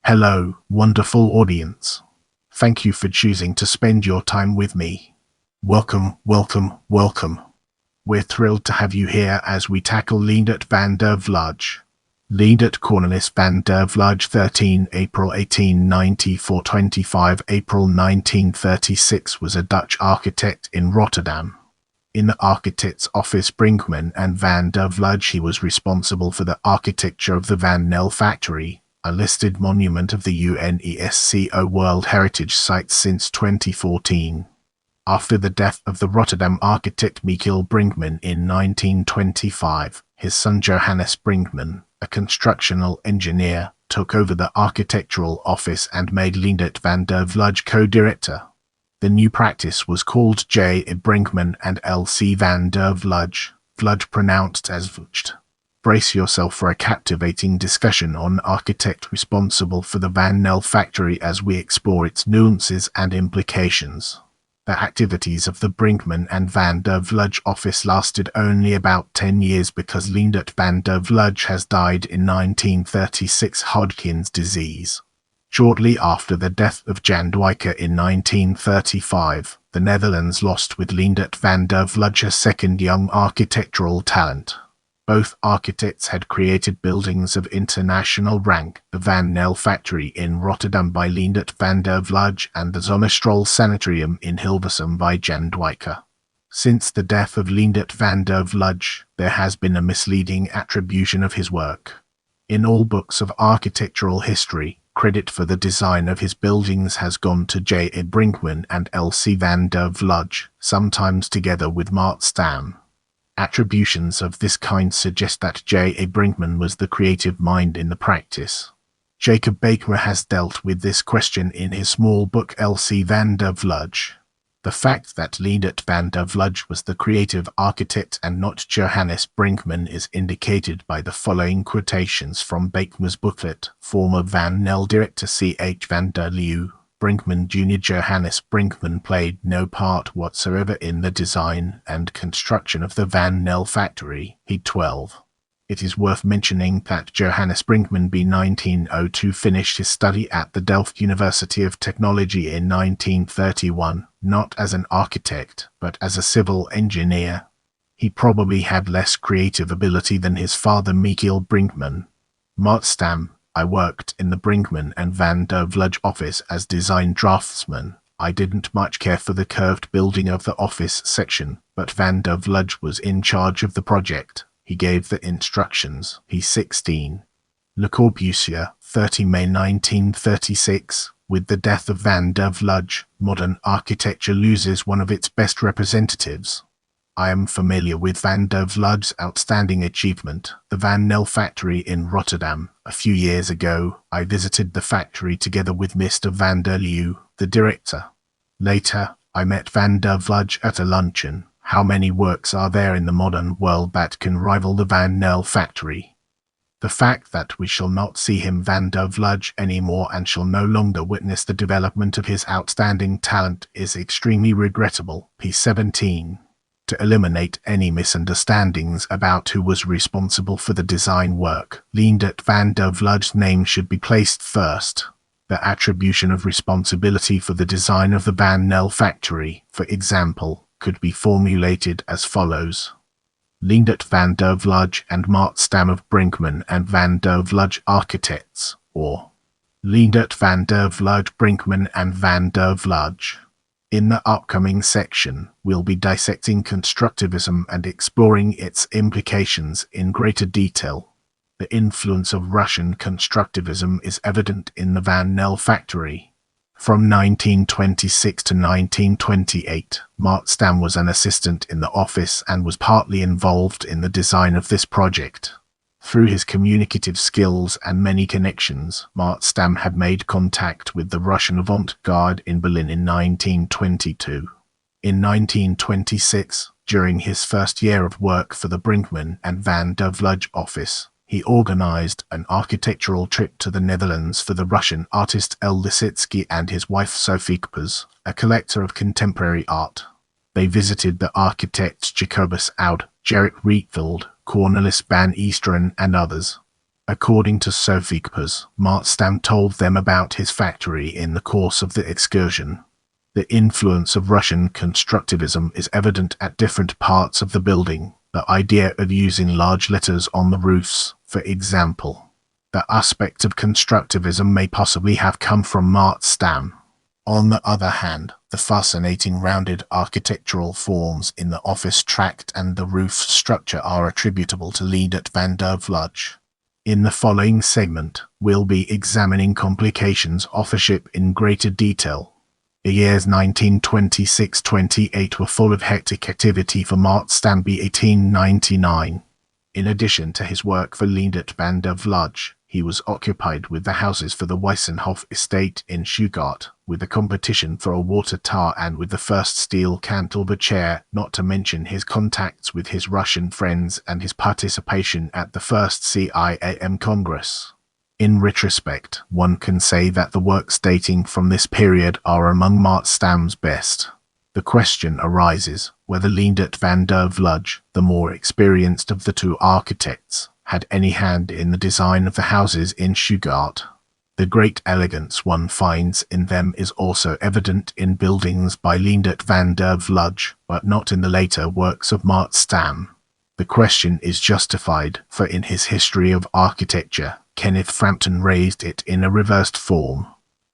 Hello, wonderful audience. Thank you for choosing to spend your time with me. Welcome, welcome, welcome. We're thrilled to have you here as we tackle Leendert van der Vlug. Leendert Cornelis van der Vlug, 13 April 1894 – 25 April 1936, was a Dutch architect in Rotterdam. In the architect's office Brinkman and van der Vlug, he was responsible for the architecture of the Nelle Factory, a listed monument of the UNESCO World Heritage Site since 2014. After the death of the Rotterdam architect Michiel Brinkman in 1925, his son Johannes Brinkman, a constructional engineer, took over the architectural office and made Leendert van der Vlug co-director. The new practice was called Brinkman and L.C. van der Vlug, Vlug pronounced as Vlucht. Brace yourself for a captivating discussion on architect responsible for the Nelle Factory as we explore its nuances and implications. The activities of the Brinkman and van der Vlug office lasted only about 10 years because Leendert van der Vlug has died in 1936 Hodgkin's disease. Shortly after the death of Jan Dwiker in 1935, the Netherlands lost with Leendert van der Vlug a second young architectural talent. Both architects had created buildings of international rank, the Nelle Factory in Rotterdam by Leendert van der Vlug and the Zonnestraal Sanatorium in Hilversum by Jan Dwiker. Since the death of Leendert van der Vlug, there has been a misleading attribution of his work. In all books of architectural history, credit for the design of his buildings has gone to Brinkman and L.C. van der Vlug, sometimes together with Mart Stam. Attributions of this kind suggest that Brinkman was the creative mind in the practice. Jacob Baker has dealt with this question in his small book L.C. van der Vlug. The fact that Leendert van der Vlug was the creative architect and not Johannes Brinkman is indicated by the following quotations from Baker's booklet. Former Van Nelle director C.H. van der Leeuw, Brinkman Jr. Johannes Brinkman played no part whatsoever in the design and construction of the Nelle Factory, he 12. It is worth mentioning that Johannes Brinkman b. 1902 finished his study at the Delft University of Technology in 1931, not as an architect, but as a civil engineer. He probably had less creative ability than his father Michiel Brinkman. Mart Stam: I worked in the Brinkman and van der Vlug office as design draftsman. I didn't much care for the curved building of the office section, but van der Vlug was in charge of the project. He gave the instructions. He's 16. Le Corbusier, 30 May 1936. With the death of van der Vlug, modern architecture loses one of its best representatives. I am familiar with van der Vlug's outstanding achievement, the Nelle Factory in Rotterdam. A few years ago, I visited the factory together with Mr. van der Leeuw, the director. Later, I met van der Vlug at a luncheon. How many works are there in the modern world that can rival the Nelle Factory? The fact that we shall not see him van der Vlug anymore and shall no longer witness the development of his outstanding talent is extremely regrettable. P17. To eliminate any misunderstandings about who was responsible for the design work, Leendert van der Vlug's name should be placed first. The attribution of responsibility for the design of the Nelle Factory, for example, could be formulated as follows. Leendert van der Vlug and Mart Stam of Brinkman and van der Vlug architects, or Leendert van der Vlug Brinkman and van der Vlug. In the upcoming section, we'll be dissecting constructivism and exploring its implications in greater detail. The influence of Russian constructivism is evident in the Nelle Factory. From 1926 to 1928, Mart Stam was an assistant in the office and was partly involved in the design of this project. Through his communicative skills and many connections, Mart Stam had made contact with the Russian avant-garde in Berlin in 1922. In 1926, during his first year of work for the Brinkman and van der Vlug office, he organized an architectural trip to the Netherlands for the Russian artist L. Lisitsky and his wife Sophie Kuppers, a collector of contemporary art. They visited the architects Jacobus Oud, Gerrit Rietveld, Cornelis van Eesteren and others. According to Sophie Kpers, Martstam told them about his factory in the course of the excursion. The influence of Russian constructivism is evident at different parts of the building. The idea of using large letters on the roofs, for example. The aspect of constructivism may possibly have come from Martstam. On the other hand, the fascinating rounded architectural forms in the office tract and the roof structure are attributable to Leendert van der Vlücht. In the following segment, we'll be examining complications of a ship in greater detail. The years 1926-28 were full of hectic activity for Martstam by 1899. In addition to his work for Leendert van der Vlücht, he was occupied with the houses for the Weissenhof estate in Stuttgart, with the competition for a water tower and with the first steel cantilever chair, not to mention his contacts with his Russian friends and his participation at the first CIAM Congress. In retrospect, one can say that the works dating from this period are among Martstam's best. The question arises whether Leendert van der Vlücht, the more experienced of the two architects, had any hand in the design of the houses in Stuttgart. The great elegance one finds in them is also evident in buildings by Leendert van der Vlücht, but not in the later works of Martstam. The question is justified, for in his History of Architecture, Kenneth Frampton raised it in a reversed form.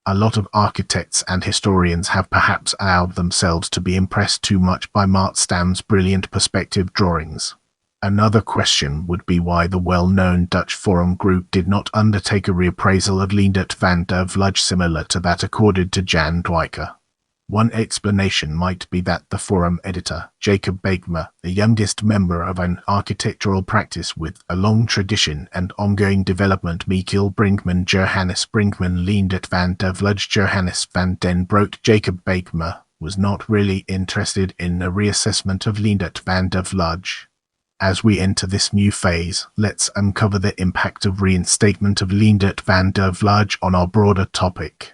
A lot of architects and historians have perhaps allowed themselves to be impressed too much by Martstam's brilliant perspective drawings. Another question would be why the well-known Dutch Forum Group did not undertake a reappraisal of Leendert van der Vlücht similar to that accorded to Jan Dwiker. One explanation might be that the Forum editor, Jacob Beekma, the youngest member of an architectural practice with a long tradition and ongoing development, Michiel Brinkman, Johannes Brinkman, Leendert van der Vlücht, Johannes van den Broek, Jacob Beekma, was not really interested in a reassessment of Leendert van der Vlücht. As we enter this new phase, let's uncover the impact of reinstatement of Leendert van der Vlücht on our broader topic.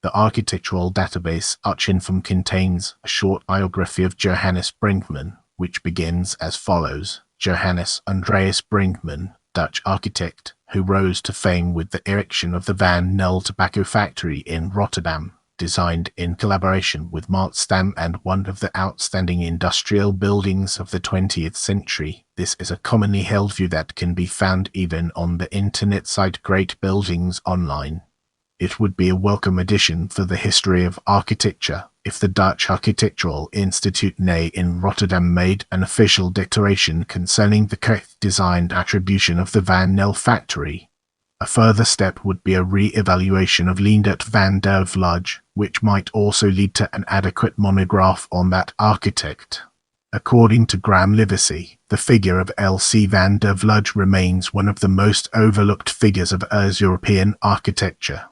The architectural database Archinfam contains a short biography of Johannes Brinkman, which begins as follows. Johannes Andreas Brinkman, Dutch architect, who rose to fame with the erection of the Van Nelle tobacco factory in Rotterdam, designed in collaboration with Martstam and one of the outstanding industrial buildings of the 20th century. This is a commonly held view that can be found even on the internet site Great Buildings Online. It would be a welcome addition for the history of architecture if the Dutch Architectural Institute NE in Rotterdam made an official declaration concerning the correct designed attribution of the Van Nelle factory. A further step would be a re-evaluation of Leendert van der Vlücht, which might also lead to an adequate monograph on that architect. According to Graham Livesey, the figure of L.C. van der Vlücht remains one of the most overlooked figures of European architecture.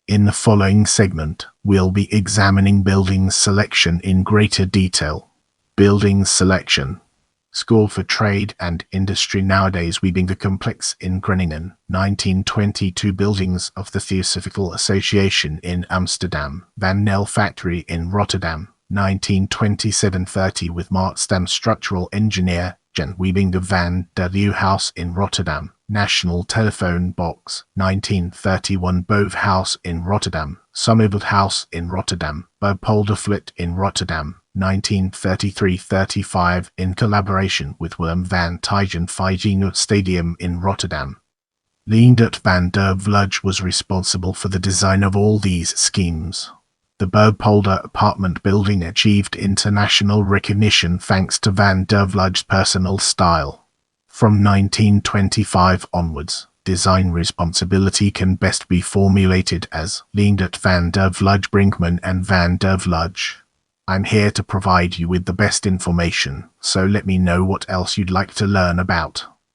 In the following segment, we'll be examining building selection in greater detail. Building selection. School for Trade and Industry. Nowadays weaving the complex in Groningen, 1922 buildings of the Theosophical Association in Amsterdam, Van Nelle Factory in Rotterdam, 1927-30 with Martstam structural engineer, Jan weaving the Van der Leeuw House in Rotterdam, National Telephone Box, 1931 Bove House in Rotterdam, Sommerveld House in Rotterdam, Bouwpoldervlucht in Rotterdam, 1933-35 in collaboration with Willem van Tijen Feyenoord Stadium in Rotterdam. Leendert van der Vlücht was responsible for the design of all these schemes. The Bouwpolder apartment building achieved international recognition thanks to van der Vlücht's personal style. From 1925 onwards, design responsibility can best be formulated as Leendert van der Vlücht, Brinkman and van der Vlücht. I'm here to provide you with the best information, so let me know what else you'd like to learn about.